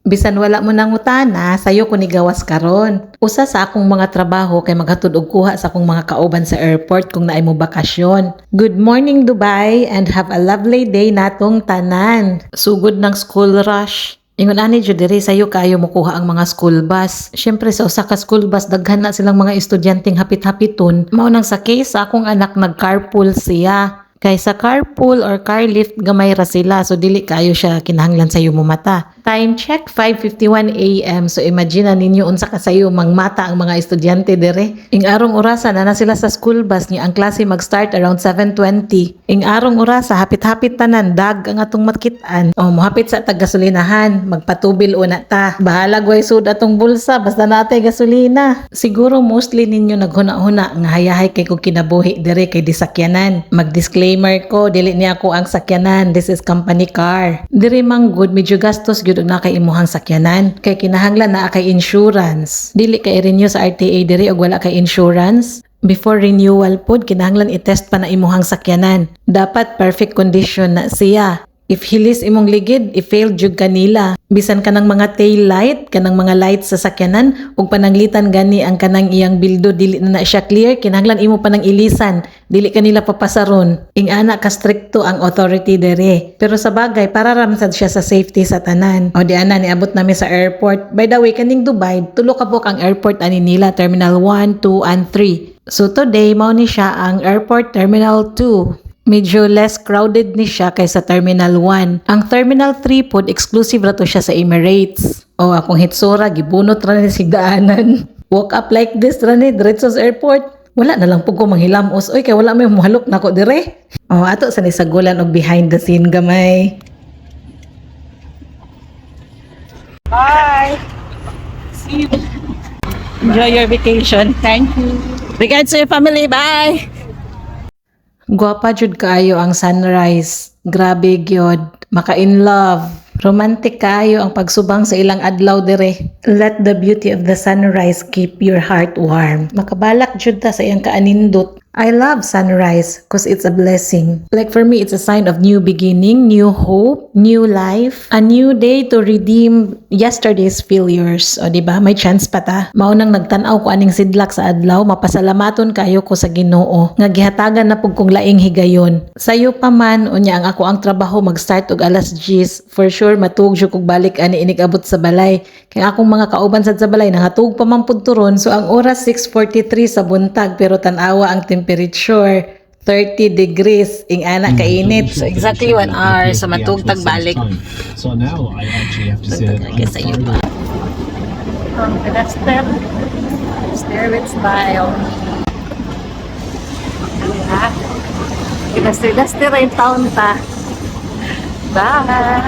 Bisan wala mo nang utana, sayo ko ni gawas karon. Usa sa akong mga trabaho kay maghatod og kuha sa akong mga kauban sa airport kung naay mo bakasyon. Good morning Dubai and have a lovely day natong tanan. Sugod ng school rush. Ingon ani jud diri sayo kayo mokuha ang mga school bus. Syempre sa usa ka school bus daghan na silang mga estudyanteng hapit-hapiton. Mao nang sa case sa akong anak nag-carpool siya. Kay sa carpool or car lift gamay ra sila so dili kayo siya kinahanglan sayo mo mata. Time check 5:51 AM. So imagine na ninyo unsa ka sayo mangmata ang mga estudyante dire. Ing arong orasa na sila sa school bus niya ang klase mag-start around 7:20. Ing arong orasa hapit-hapit tanan dag ang atong makit-an. O mohapit sa tag-gasolinahan, magpatubil una ta. Bahala gway sud atong bulsa basta natay gasolina. Siguro mostly ninyo naghuna-huna nga hayahay kay kog kinabuhi dire kay disakyanan. Mag-disclaimer ko, dili niya ako ang sakyanan. This is company car. Dire mang good medyo gastos gyud na kay imuhang sakyanan. Kay kinahanglan na kay insurance. Dili kay renew sa RTA dire og wala kay insurance. Before renewal pod kinahanglan i-test pa na imuhang sakyanan. Dapat perfect condition na siya. If hilis imong ligid, i-fail jud kanila. Bisan kanang mga tail light, kanang mga lights sa sakyanan, ug pananglitan gani ang kanang iyang bildo dili na siya clear, kinahanglan imo pa nang ilisan, dili kanila papasaron. Ing ana ka stricto ang authority dere. Pero sa bagay para ramsad siya sa safety sa tanan. O di ana niabot nami sa airport. By the way, kaning Dubai, tulo ka buk ang airport ani nila, Terminal 1, 2 and 3. So today mao ni siya ang Airport Terminal 2. Medyo less crowded ni siya kaysa Terminal 1. Ang Terminal 3 pod exclusive ra to siya sa Emirates. O akong hitsura gibunot ra ni sigdaanan. Walk up like this ra ni diretso sa airport. Wala na lang pug ko manghilamos. Oy kay wala may muhalok nako dire. O ato sa nisagulan og behind the scene gamay. Bye. See you. Enjoy your vacation. Thank you. Regards to your family. Bye. Guwapa jud kaayo ang sunrise. Grabe gyud. Maka-in love. Romantic kaayo ang pagsubang sa ilang adlaw dire. Let the beauty of the sunrise keep your heart warm. Makabalak jud ta sa iyang kaanindot. I love sunrise because it's a blessing. Like for me, it's a sign of new beginning, new hope, new life, a new day to redeem yesterday's failures. O diba? May chance pa ta. Maunang nagtanaw ko aning sidlak sa adlaw, mapasalamaton kayo ko sa Ginoo. Nga gihatagan na pug kong laing higayon. Sayo pa man, unya ang ako ang trabaho mag-start og alas 10. For sure, matug jud kog balik ani inig-abot sa balay. Kaya akong mga kauban sa balay, nangatug pa man pud turon. So ang oras 6:43 sa buntag, pero tanawa ang temperature 30 degrees ing ana kainit. So exactly 1 hour sa matugtag balik. So now I actually have to say that Sa iyo pa. Stare with smile. Kinastir-dastir yung taon ta. Bye!